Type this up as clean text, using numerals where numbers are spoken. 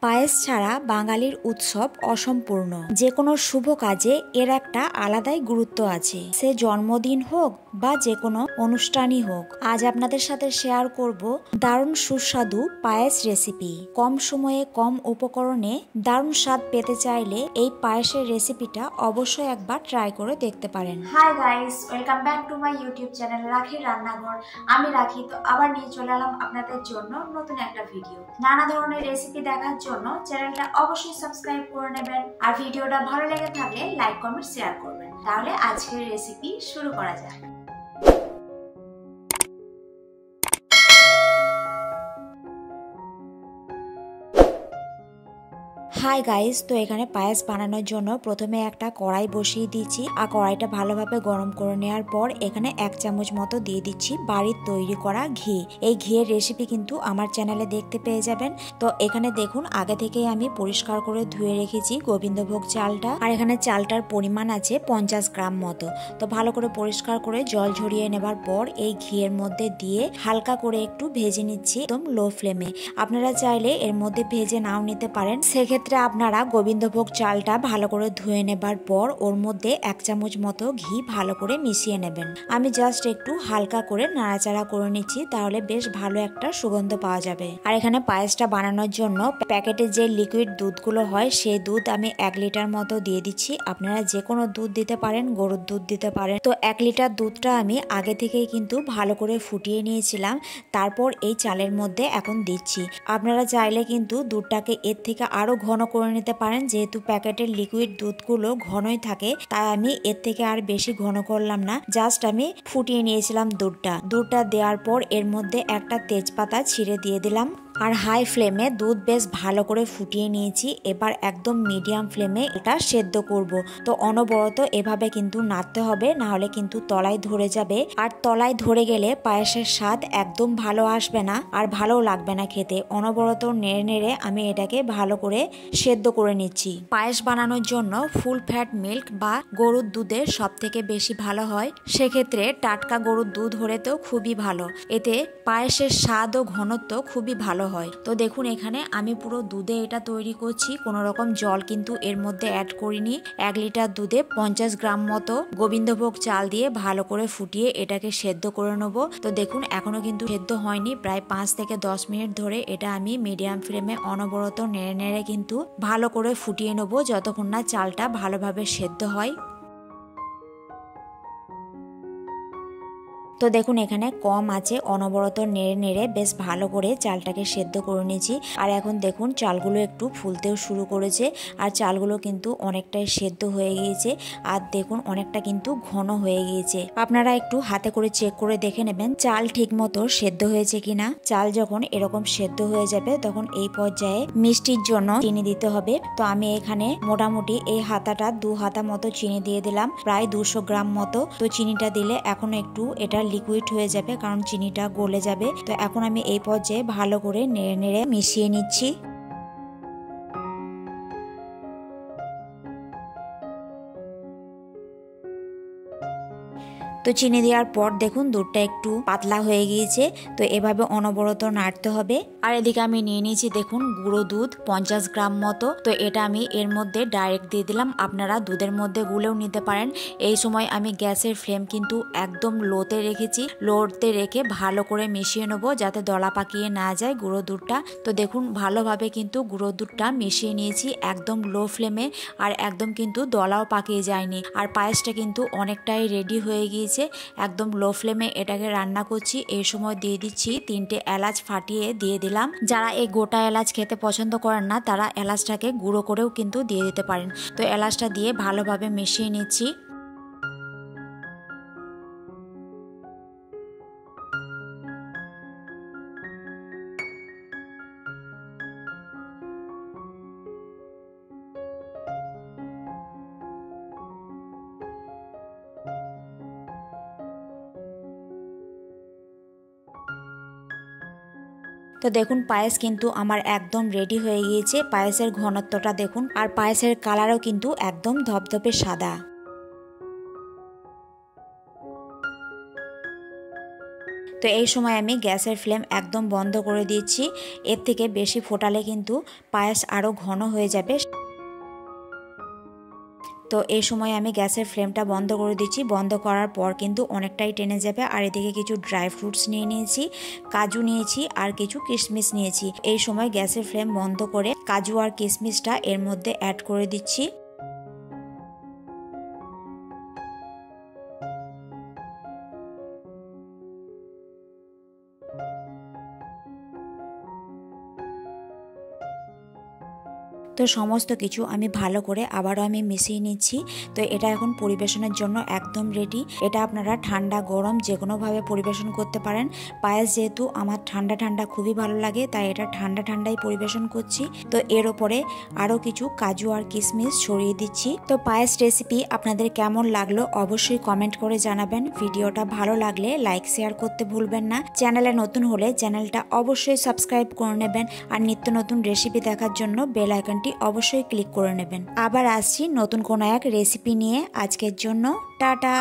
পায়েস ছাড়া বাঙালির উৎসব অসম্পূর্ণ। যে কোনো শুভ কাজে এর একটা আলাদাই গুরুত্ব আছে, সে জন্মদিন হোক বা যে কোনো অনুষ্ঠানই হোক। আজ আপনাদের সাথে শেয়ার করব দারুণ সুস্বাদু পায়েস রেসিপি। কম সময়ে কম উপকরণে দারুণ স্বাদ পেতে চাইলে এই পায়েসের রেসিপিটা অবশ্যই একবার ট্রাই করে দেখতে পারেন। Hi guys, welcome back to my YouTube channel রাখি রান্নাঘর। আমি রাখি তো আবার নিয়ে চলে এলাম আপনাদের জন্য নতুন একটা ভিডিও। নানা ধরনের রেসিপি দেখার জন্য চ্যানেলটা অবশ্যই সাবস্ক্রাইব করে নেবেন, আর ভিডিওটা ভালো লেগে থাকলে লাইক কমেন্ট শেয়ার করবেন। তাহলে আজকের রেসিপি শুরু করা যাক। হাই গাইস, তো এখানে পায়েস বানানোর জন্য প্রথমে একটা কড়াই বসিয়ে দিচ্ছি, আর কড়াইটা ভালোভাবে গরম করে নেওয়ার পর এখানে 1 চামচ মতো দিয়ে দিচ্ছি বাড়ির তৈরি করা ঘি। এই ঘিয়ের রেসিপি কিন্তু আমার চ্যানেলে দেখতে পেয়ে যাবেন। তো এখানে দেখুন আগে থেকেই আমি পরিষ্কার করে ধুয়ে রেখেছি গোবিন্দভোগ চালটা, আর এখানে চালটার পরিমাণ আছে 50 গ্রাম মতো। তো ভালো করে পরিষ্কার করে জল ঝরিয়ে নেবার পর এই ঘিয়ের মধ্যে দিয়ে হালকা করে একটু ভেজে নিচ্ছি একদম লো ফ্লেমে। আপনারা চাইলে এর মধ্যে ভেজে নাও নিতে পারেন। সেক্ষেত্রে আপনারা গোবিন্দভোগ চালটা ভালো করে ধুয়ে নেবার পর ওর মধ্যে 1 চামচ মতো ঘি ভালো করে মিশিয়ে নেবেন। আমি জাস্ট একটু হালকা করে নাড়াচাড়া করে নিচ্ছি, তাহলে বেশ ভালো একটা সুগন্ধ পাওয়া যাবে। আর এখানে পায়েসটা বানানোর জন্য প্যাকেটে যে লিকুইড দুধগুলো হয় সেই দুধ আমি 1 লিটার মতো দিয়ে দিচ্ছি। আপনারা যে কোনো দুধ দিতে পারেন, গরুর দুধ দিতে পারেন। তো 1 লিটার দুধটা আমি আগে থেকেই কিন্তু ভালো করে ফুটিয়ে নিয়েছিলাম, তারপর এই চালের মধ্যে এখন দিচ্ছি। আপনারা চাইলে কিন্তু দুধটাকে এর থেকে আরো ঘন করে নিতে পারেন, যেহেতু প্যাকেটের লিকুইড দুধগুলো ঘনই থাকে, তাই আমি এর থেকে আর বেশি ঘন করলাম না। জাস্ট আমি ফুটিয়ে নিয়েছিলাম দুধটা দেওয়ার পর এর মধ্যে একটা তেজপাতা ছিঁড়ে দিয়ে দিলাম, আর হাই ফ্লেমে দুধ বেশ ভালো করে ফুটিয়ে নিয়েছি। এবার একদম মিডিয়াম ফ্লেমে এটা সেদ্ধ করব। তো অনবরত এভাবে কিন্তু নাড়তে হবে, না হলে কিন্তু তলায় ধরে যাবে, আর তলায় ধরে গেলে পায়েসের স্বাদ একদম ভালো আসবে না, আর ভালো লাগবে না খেতে। অনবরত নেড়ে নেড়ে আমি এটাকে ভালো করে সেদ্ধ করে নিচ্ছি। পায়েস বানানোর জন্য ফুল ফ্যাট মিল্ক বা গরুর দুধের সব থেকে বেশি ভালো হয়। সেক্ষেত্রে টাটকা গরুর দুধ হলে তো খুবই ভালো, এতে পায়েসের স্বাদ ও ঘনত্ব খুবই ভালো হয়। তো দেখুন এখানে আমি পুরো দুধে এটা তৈরি করছি, কোনো রকম জল কিন্তু এর মধ্যে অ্যাড করিনি। 1 লিটার দুধে 50 গ্রাম মতো গোবিন্দভোগ চাল দিয়ে ভালো করে ফুটিয়ে এটাকে সেদ্ধ করে নেবো। তো দেখুন এখনো কিন্তু সেদ্ধ হয়নি, প্রায় 5 থেকে 10 মিনিট ধরে এটা আমি মিডিয়াম ফ্লেমে অনবরত নেড়ে নেড়ে কিন্তু ভালো করে ফুটিয়ে নেবো, যতক্ষণ না চালটা ভালোভাবে সেদ্ধ হয়। তো দেখুন এখানে কম আছে অনবরত নেড়ে নেড়ে বেশ ভালো করে চালটাকে সেদ্ধ করে নিয়েছি। আর এখন দেখুন চালগুলো একটু ফুলতেও শুরু করেছে, আর চালগুলো কিন্তু অনেকটাই সেদ্ধ হয়ে গিয়েছে, আর দেখুন অনেকটা কিন্তু ঘন হয়ে গিয়েছে। আপনারা একটু হাতে করে চেক করে দেখে নেবেন চাল ঠিক মতো সেদ্ধ হয়েছে কিনা। চাল যখন এরকম সেদ্ধ হয়ে যাবে তখন এই পর্যায়ে মিষ্টির জন্য চিনি দিতে হবে। তো আমি এখানে মোটামুটি এই হাতাটা 2 হাতা মতো চিনি দিয়ে দিলাম, প্রায় 200 গ্রাম মতো। তো চিনিটা দিলে এখন একটু এটা লিকুইড হয়ে যাবে, কারণ চিনিটা গলে যাবে। তো এখন আমি এই পর্যায়ে ভালো করে নেড়ে নেড়ে মিশিয়ে নিচ্ছি। তো চিনি দেওয়ার পর দেখুন দুধটা একটু পাতলা হয়ে গিয়েছে। তো এভাবে অনবরত নাড়তে হবে। আর এদিকে আমি নিয়ে নিয়েছি দেখুন গুঁড়ো দুধ 50 গ্রাম মতো। তো এটা আমি এর মধ্যে ডাইরেক্ট দিয়ে দিলাম, আপনারা দুধের মধ্যে গুলেও নিতে পারেন। এই সময় আমি গ্যাসের ফ্লেম কিন্তু একদম লোতে রেখেছি, লোতে রেখে ভালো করে মিশিয়ে নেবো যাতে দলা পাকিয়ে না যায় গুঁড়ো দুধটা। তো দেখুন ভালোভাবে কিন্তু গুঁড়ো দুধটা মিশিয়ে নিয়েছি একদম লো ফ্লেমে, আর একদম কিন্তু দলাও পাকিয়ে যায়নি। আর পায়েসটা কিন্তু অনেকটাই রেডি হয়ে গিয়েছে। একদম লো ফ্লেমে এটাকে রান্না করছি। এই সময় দিয়ে দিচ্ছি 3টে এলাচ ফাটিয়ে দিয়ে দিলাম। যারা এই গোটা এলাচ খেতে পছন্দ করেন না তারা এলাচটাকে গুঁড়ো করেও কিন্তু দিয়ে দিতে পারেন। তো এলাচটা দিয়ে ভালোভাবে মিশিয়ে নিচ্ছি। তো দেখুন পায়েস কিন্তু আমার একদম রেডি হয়ে গিয়েছে। পায়েসের ঘনত্বটা দেখুন, আর পায়েসের কালারও কিন্তু একদম ধপধপে সাদা। তো তো এই সময় আমি গ্যাসের ফ্লেম একদম বন্ধ করে দিয়েছি। এর থেকে বেশি ফোটালে কিন্তু পায়েস আরও ঘন হয়ে যাবে। তো এই সময় আমি গ্যাসের ফ্লেমটা বন্ধ করে দিচ্ছি। বন্ধ করার পর কিন্তু অনেকটাই টেনে যাবে। আর এদিকে কিছু ড্রাই ফ্রুটস নিয়ে নিয়েছি, কাজু নিয়েছি আর কিছু কিশমিশ নিয়েছি। এই সময় গ্যাসের ফ্লেম বন্ধ করে কাজু আর কিশমিশটা এর মধ্যে অ্যাড করে দিচ্ছি। তো সমস্ত কিছু আমি ভালো করে আবারও আমি মিশিয়ে নিচ্ছি। তো এটা এখন পরিবেশনের জন্য একদম রেডি। এটা আপনারা ঠান্ডা গরম যে কোনোভাবে পরিবেশন করতে পারেন। পায়েস যেহেতু আমার ঠান্ডা ঠান্ডা খুবই ভালো লাগে, তাই এটা ঠান্ডা ঠান্ডাই পরিবেশন করছি। তো এর ওপরে আরও কিছু কাজু আর কিশমিশ ছড়িয়ে দিচ্ছি। তো পায়েস রেসিপি আপনাদের কেমন লাগলো অবশ্যই কমেন্ট করে জানাবেন। ভিডিওটা ভালো লাগলে লাইক শেয়ার করতে ভুলবেন না। চ্যানেলে নতুন হলে চ্যানেলটা অবশ্যই সাবস্ক্রাইব করে নেবেন। আর নিত্য নতুন রেসিপি দেখার জন্য বেল আইকনটি অবশ্যই ক্লিক করে নেবেন। আবার আসছি নতুন কোনো এক রেসিপি নিয়ে। আজকের জন্য টাটা।